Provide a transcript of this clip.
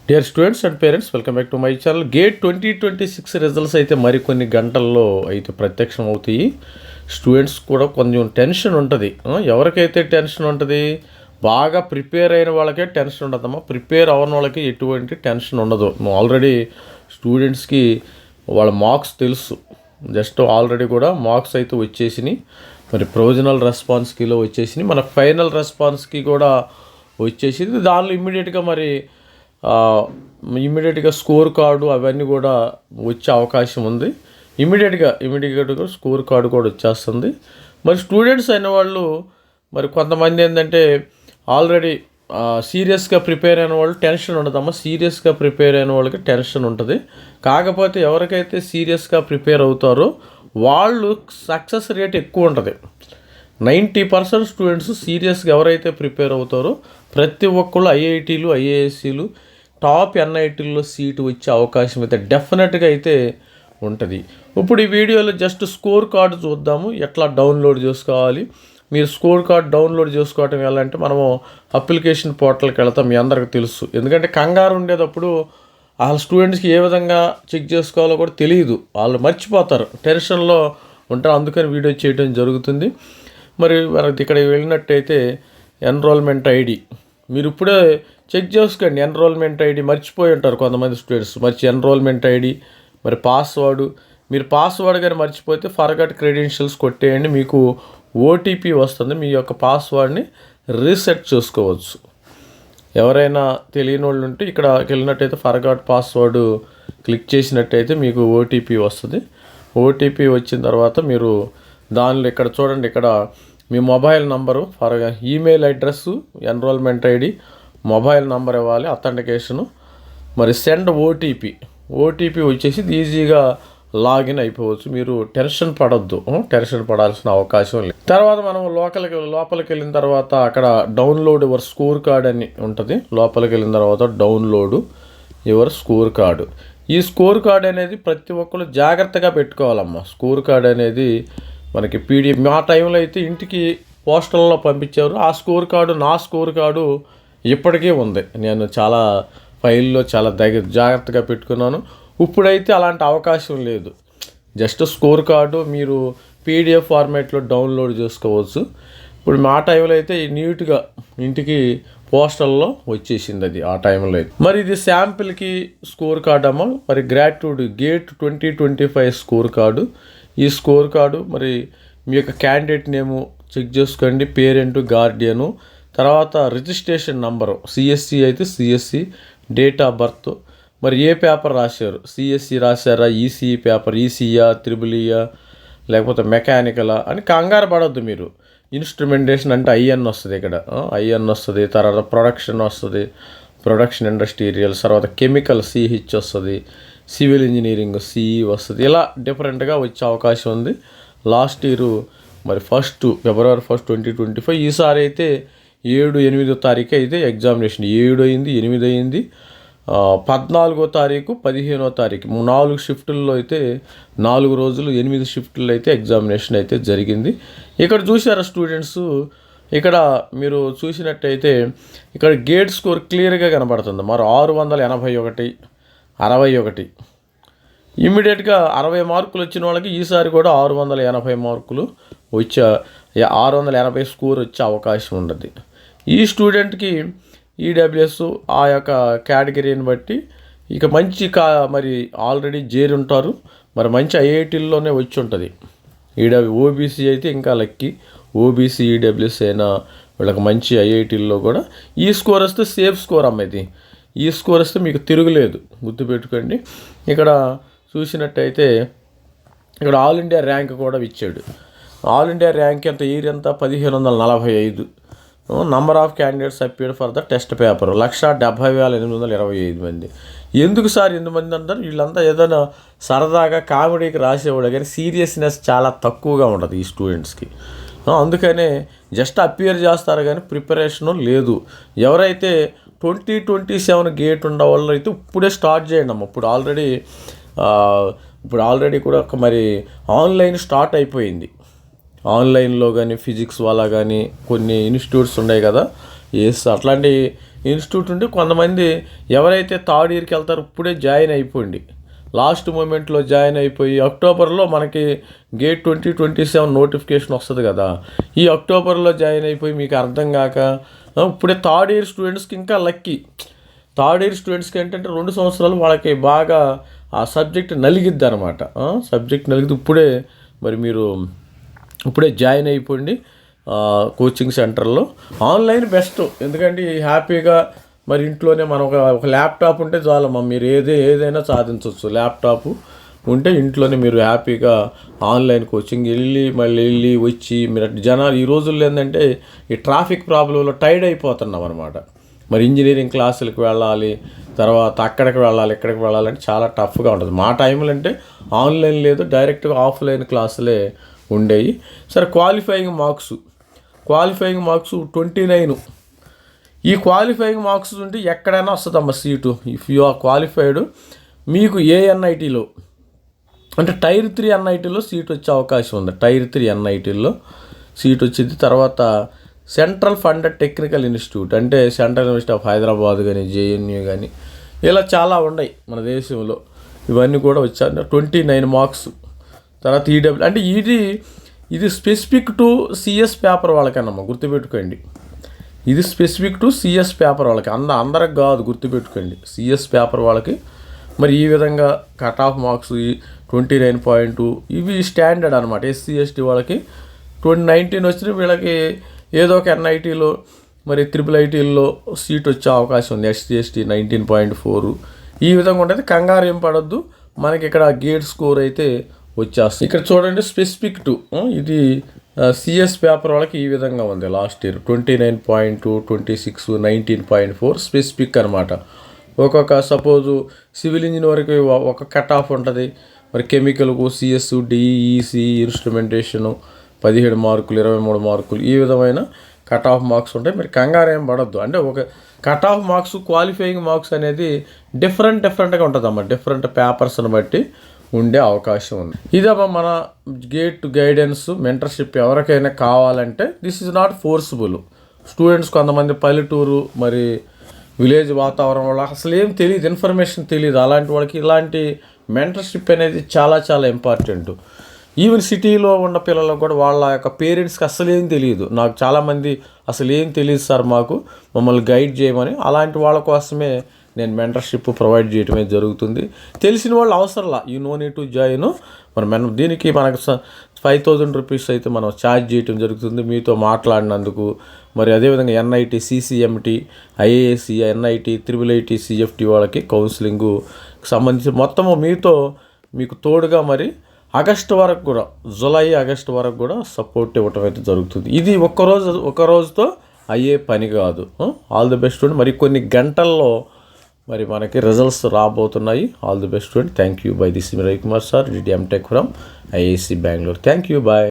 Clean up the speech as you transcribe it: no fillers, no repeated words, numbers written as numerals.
Dear students and parents, welcome back to my channel. Gate 2026 results అయితే మరికొన్ని గంటల్లో అయితే ప్రత్యక్షం అవుతాయి. స్టూడెంట్స్ కూడా కొంచెం టెన్షన్ ఉంటుంది. ఎవరికైతే టెన్షన్ ఉంటుంది, బాగా ప్రిపేర్ అయిన వాళ్ళకే టెన్షన్ ఉండదమ్మా. ప్రిపేర్ అవ్వని వాళ్ళకి ఎటువంటి టెన్షన్ ఉండదు. ఆల్రెడీ స్టూడెంట్స్కి వాళ్ళ మార్క్స్ తెలుసు. జస్ట్ ఆల్రెడీ కూడా మార్క్స్ అయితే వచ్చేసినాయి. మరి ప్రొవిజనల్ రెస్పాన్స్కిలో వచ్చేసినాయి. మన ఫైనల్ రెస్పాన్స్కి కూడా వచ్చేసింది. దానిలో ఇమ్మీడియట్గా స్కోర్ కార్డు అవన్నీ కూడా వచ్చే అవకాశం ఉంది. ఇమ్మీడియట్గా స్కోర్ కార్డు కూడా వచ్చేస్తుంది. మరి స్టూడెంట్స్ అయిన వాళ్ళు మరి కొంతమంది ఏంటంటే ఆల్రెడీ సీరియస్గా ప్రిపేర్ అయిన వాళ్ళు టెన్షన్ ఉండదమ్మా. సీరియస్గా ప్రిపేర్ అయిన వాళ్ళకి టెన్షన్ ఉంటుంది. కాకపోతే ఎవరికైతే సీరియస్గా ప్రిపేర్ అవుతారో వాళ్ళు సక్సెస్ రేట్ ఎక్కువ ఉంటుంది. 90% స్టూడెంట్స్ సీరియస్గా ఎవరైతే ప్రిపేర్ అవుతారో ప్రతి ఒక్కళ్ళు ఐఐటీలు, ఐఏఎస్సీలు, టాప్ ఎన్ఐటీల్లో సీటు వచ్చే అవకాశం అయితే డెఫినెట్గా అయితే ఉంటుంది. ఇప్పుడు ఈ వీడియోలో జస్ట్ స్కోర్ కార్డు చూద్దాము, ఎట్లా డౌన్లోడ్ చేసుకోవాలి. మీరు స్కోర్ కార్డ్ డౌన్లోడ్ చేసుకోవటం ఎలా అంటే మనము అప్లికేషన్ పోర్టల్కి వెళ్తాం. మీ అందరికీ తెలుసు. ఎందుకంటే కంగారు ఉండేటప్పుడు వాళ్ళ స్టూడెంట్స్కి ఏ విధంగా చెక్ చేసుకోవాలో కూడా తెలియదు. వాళ్ళు మర్చిపోతారు, టెన్షన్లో ఉంటారు. అందుకని వీడియో చేయడం జరుగుతుంది. మరి ఇక్కడ వెళ్ళినట్టయితే ఎన్రోల్మెంట్ ఐడి మీరు ఇప్పుడే చెక్ చేసుకోండి. ఎన్రోల్మెంట్ ఐడి మర్చిపోయి ఉంటారు కొంతమంది స్టూడెంట్స్. ఎన్రోల్మెంట్ ఐడి, మరి పాస్వర్డ్. మీరు పాస్వర్డ్ కానీ మర్చిపోతే ఫర్గట్ క్రెడెన్షియల్స్ కొట్టేయండి. మీకు ఓటీపీ వస్తుంది. మీ యొక్క పాస్వర్డ్ని రీసెట్ చేసుకోవచ్చు. ఎవరైనా తెలియని వాళ్ళు ఉంటే ఇక్కడికి వెళ్ళినట్టయితే ఫర్గాట్ పాస్వర్డ్ క్లిక్ చేసినట్టయితే మీకు ఓటీపీ వస్తుంది. ఓటీపీ వచ్చిన తర్వాత మీరు దానిలో ఇక్కడ చూడండి, ఇక్కడ మీ mobile number, email address, enrolment ID, mobile number ఇవ్వాలి, అథెంటికేషను, మరి సెండ్ ఓటీపీ వచ్చేసి ఈజీగా లాగిన్ అయిపోవచ్చు. మీరు టెన్షన్ పడొద్దు, టెన్షన్ పడాల్సిన అవకాశం లేదు. తర్వాత మనం లోపలికి వెళ్ళిన తర్వాత అక్కడ డౌన్లోడ్ యువర్ స్కోర్ కార్డ్ అని ఉంటుంది. లోపలికి వెళ్ళిన తర్వాత డౌన్లోడ్ యువర్ స్కోర్ కార్డు. ఈ స్కోర్ కార్డ్ అనేది ప్రతి ఒక్కరు జాగ్రత్తగా పెట్టుకోవాలమ్మా. స్కోర్ కార్డ్ అనేది మనకి పీడిఎఫ్ మా టైంలో అయితే ఇంటికి పోస్టల్లో పంపించారు. ఆ స్కోర్ కార్డు, నా స్కోర్ కార్డు ఇప్పటికీ ఉంది. నేను చాలా ఫైల్లో చాలా జాగ్రత్తగా పెట్టుకున్నాను. ఇప్పుడైతే అలాంటి అవకాశం లేదు. జస్ట్ స్కోర్ కార్డు మీరు పీడిఎఫ్ ఫార్మాట్లో డౌన్లోడ్ చేసుకోవచ్చు. ఇప్పుడు మా టైంలో అయితే నీట్గా ఇంటికి పోస్టల్లో వచ్చేసింది అది ఆ టైంలో అయితే. మరి ఇది శాంపిల్కి స్కోర్ కార్డ్ అమ్మ. మరి గ్రాట్యూడ్ గేట్ 2025 స్కోర్ కార్డు. ఈ స్కోర్ కార్డు మరి మీ యొక్క క్యాండిడేట్ నేము చెక్ చేసుకోండి, పేరెంటు, గార్డియను, తర్వాత రిజిస్ట్రేషన్ నంబరు, సిఎస్సి అయితే సిఎస్సి, డేట్ ఆఫ్ బర్త్, మరి ఏ పేపర్ రాశారు, సిఎస్సి రాశారా, ఈసీఈ పేపర్, ఈసీయా, త్రిబులియా, లేకపోతే మెకానికలా అని కంగారు పడవద్దు మీరు. ఇన్స్ట్రుమెంటేషన్ అంటే ఐఎన్ వస్తుంది, ఇక్కడ ఐఎన్ వస్తుంది. తర్వాత ప్రొడక్షన్ వస్తుంది, ప్రొడక్షన్ ఇండస్ట్రియల్స్. తర్వాత కెమికల్ సిహెచ్ వస్తుంది, సివిల్ ఇంజనీరింగ్ సిఈ వస్తుంది. ఇలా డిఫరెంట్గా వచ్చే అవకాశం ఉంది. లాస్ట్ ఇయర్ మరి ఫిబ్రవరి 1, 2025. ఈసారి అయితే 7, 8వ తారీఖు అయితే ఎగ్జామినేషన్. 7 అయింది, 8 అయింది, 14వ తారీఖు, 15వ తారీఖు 4 షిఫ్టుల్లో అయితే 4 రోజులు 8 షిఫ్టుల్లో అయితే ఎగ్జామినేషన్ అయితే జరిగింది. ఇక్కడ చూసారా స్టూడెంట్స్, ఇక్కడ మీరు చూసినట్టయితే ఇక్కడ గేట్ స్కోర్ క్లియర్గా కనబడుతుంది. మరి 681, 61. ఇమ్మీడియట్గా 60 మార్కులు వచ్చిన వాళ్ళకి ఈసారి కూడా 680 మార్కులు 680 స్కోర్ వచ్చే అవకాశం ఉండదు. ఈ స్టూడెంట్కి ఈడబ్ల్యూఎస్ ఆ యొక్క కేటగిరీని బట్టి ఇక మంచి మరి ఆల్రెడీ చేరి ఉంటారు. మరి మంచి ఐఐటీల్లోనే వచ్చి ఉంటుంది. ఓబీసీ అయితే ఇంకా లక్కీ. ఓబీసీ, ఈడబ్ల్యూఎస్ అయినా వీళ్ళకి మంచి ఐఐటీల్లో కూడా ఈ స్కోర్ వస్తే సేఫ్ స్కోర్ అమ్మ. ఇది ఈ స్కోర్ వస్తే మీకు తిరుగులేదు, గుర్తుపెట్టుకోండి. ఇక్కడ చూసినట్టయితే ఇక్కడ ఆల్ ఇండియా ర్యాంక్ కూడా ఇచ్చాడు. ఆల్ ఇండియా ర్యాంక్ ఎంత, ఇయర్ ఎంత, 1545. Number of candidates appeared for the test paper 170,825 మంది. ఎందుకు సార్ 8 మంది అంటారు? వీళ్ళంతా ఏదైనా సరదాగా కామెడీకి రాసేవాడు, కానీ సీరియస్నెస్ చాలా తక్కువగా ఉంటుంది ఈ స్టూడెంట్స్కి. అందుకనే జస్ట్ అపియర్ చేస్తారు కానీ ప్రిపరేషను లేదు. ఎవరైతే 2027 గేట్ ఉన్న వాళ్ళు అయితే ఇప్పుడే స్టార్ట్ చేయండి అమ్మ. ఇప్పుడు ఆల్రెడీ కూడా మరి ఆన్లైన్ స్టార్ట్ అయిపోయింది. ఆన్లైన్లో కానీ ఫిజిక్స్ వల్ల కానీ కొన్ని ఇన్స్టిట్యూట్స్ ఉన్నాయి కదా, అట్లాంటి ఇన్స్టిట్యూట్ ఉండి కొంతమంది ఎవరైతే థర్డ్ ఇయర్కి వెళ్తారో ఇప్పుడే జాయిన్ అయిపోండి, లాస్ట్ మూమెంట్లో జాయిన్ అయిపోయి అక్టోబర్లో మనకి గేట్ 2027 నోటిఫికేషన్ వస్తుంది కదా, ఈ అక్టోబర్లో జాయిన్ అయిపోయి మీకు అర్థం కాక ఇప్పుడే థర్డ్ ఇయర్ స్టూడెంట్స్కి ఇంకా లక్కీ. థర్డ్ ఇయర్ స్టూడెంట్స్కి ఏంటంటే 2 సంవత్సరాలు వాళ్ళకి బాగా ఆ సబ్జెక్ట్ నలిగిద్ది అనమాట. సబ్జెక్ట్ నలిగిద్ది. మరి మీరు ఇప్పుడే జాయిన్ అయిపోండి కోచింగ్ సెంటర్లో. ఆన్లైన్ బెస్ట్, ఎందుకంటే హ్యాపీగా మరి ఇంట్లోనే మనం ఒక ల్యాప్టాప్ ఉంటే చాలమ్మా, మీరు ఏదైనా సాధించవచ్చు. ల్యాప్టాప్ ఉంటే ఇంట్లోనే మీరు హ్యాపీగా ఆన్లైన్ కోచింగ్ వెళ్ళి వచ్చి మీరు జనాలు ఈ రోజుల్లో ఏంటంటే ఈ ట్రాఫిక్ ప్రాబ్లంలో టైర్డ్ అయిపోతున్నాం అనమాట. మరి ఇంజనీరింగ్ క్లాసులకు వెళ్ళాలి, తర్వాత అక్కడికి వెళ్ళాలి, ఇక్కడికి వెళ్ళాలంటే చాలా టఫ్గా ఉంటుంది. మా టైంలో అంటే ఆన్లైన్ లేదు, డైరెక్ట్గా ఆఫ్లైన్ క్లాసులే ఉండేవి. సరే, క్వాలిఫైయింగ్ మార్క్స్ 29. ఈ క్వాలిఫైయింగ్ మార్క్స్ ఉంటే ఎక్కడైనా వస్తుందమ్మా seat. If you are qualified మీకు NITలో అంటే టైర్ 3 NITలో సీట్ వచ్చే అవకాశం ఉంది. టైర్ 3 NITలో సీట్ వచ్చింది. తర్వాత సెంట్రల్ ఫండెడ్ టెక్నికల్ ఇన్స్టిట్యూట్ అంటే సెంట్రల్ యూనివర్సిటీ ఆఫ్ హైదరాబాద్ కానీ, JNU కానీ, ఇలా చాలా ఉన్నాయి మన దేశంలో. ఇవన్నీ కూడా వచ్చాయి. 29 మార్క్స్. తర్వాత EW అంటే ఇది స్పెసిఫిక్ టు CS పేపర్ వాళ్ళకన్నమ్మా, గుర్తుపెట్టుకోండి. ఇది స్పెసిఫిక్ టు CS పేపర్ వాళ్ళకి, అందరికి కాదు, గుర్తుపెట్టుకోండి. CS పేపర్ వాళ్ళకి మరి ఈ విధంగా కట్ ఆఫ్ మార్క్స్ 29.2 ఇవి స్టాండర్డ్ అనమాట. SC ST వాళ్ళకి 2019 వచ్చిన వీళ్ళకి ఏదో ఒక NITలో మరి IIITలో సీట్ వచ్చే అవకాశం ఉంది. SC ST 19.4 ఈ విధంగా ఉంటుంది. కంగారు ఏం పడొద్దు, మనకి ఇక్కడ గేట్ స్కోర్ అయితే వచ్చేస్తుంది. ఇక్కడ చూడండి, స్పెసిఫిక్ టు ఇది CS పేపర్ వాళ్ళకి ఈ విధంగా ఉంది. లాస్ట్ ఇయర్ 29.2, 26, 19.4 స్పెసిఫిక్ అనమాట. ఒక్కొక్క సపోజు సివిల్ ఇంజనీర్కి ఒక కట్ ఆఫ్ ఉంటుంది, మరి కెమికల్కు CS, DEC, ఇన్స్ట్రుమెంటేషను 17 మార్కులు, 23 మార్కులు, ఈ విధమైన కట్ ఆఫ్ మార్క్స్ ఉంటాయి. మరి కంగారు ఏం పడద్దు. అంటే ఒక cut off marks, qualifying marks అనేది డిఫరెంట్గా ఉంటుందమ్మా. డిఫరెంట్ పేపర్స్ని బట్టి ఉండే అవకాశం ఉంది. ఇదమ్మా మన గేట్ గైడెన్స్ మెంటర్షిప్. ఎవరికైనా కావాలంటే this is not forcible. Students కొంతమంది పల్లెటూరు మరి విలేజ్ వాతావరణం వల్ల అసలు ఏం తెలియదు, ఇన్ఫర్మేషన్ తెలియదు. అలాంటి వాళ్ళకి ఇలాంటి మెంటర్షిప్ అనేది చాలా చాలా ఇంపార్టెంట్. ఈవెన్ సిటీలో ఉన్న పిల్లలకు కూడా వాళ్ళ యొక్క పేరెంట్స్కి అసలు ఏం తెలియదు. నాకు చాలామంది అసలు ఏం తెలియదు సార్, మమ్మల్ని గైడ్ చేయమని. అలాంటి వాళ్ళ కోసమే నేను మెంటర్షిప్ ప్రొవైడ్ చేయడమే జరుగుతుంది. తెలిసిన వాళ్ళు అవసరంలా, you no need to join. మరి దీనికి మనకు 5,000 రూపీస్ అయితే మనం ఛార్జ్ చేయడం జరుగుతుంది మీతో మాట్లాడినందుకు. మరి అదేవిధంగా NIT, CCMT, IAS, NIT, IIIT, CFT వాళ్ళకి కౌన్సిలింగు సంబంధించి మొత్తము మీకు తోడుగా మరి ఆగస్టు వరకు కూడా, జూలై ఆగస్టు వరకు కూడా సపోర్ట్ ఇవ్వటం అయితే జరుగుతుంది. ఇది ఒక్క రోజుతో అయ్యే పని కాదు. All the best. మరి కొన్ని గంటల్లో మరి మనకి రిజల్ట్స్ రాబోతున్నాయి. All the best student. Thank you. Bye this Ravikumar sir, DD M.Tech from IISc Bengaluru. Thank you. Bye.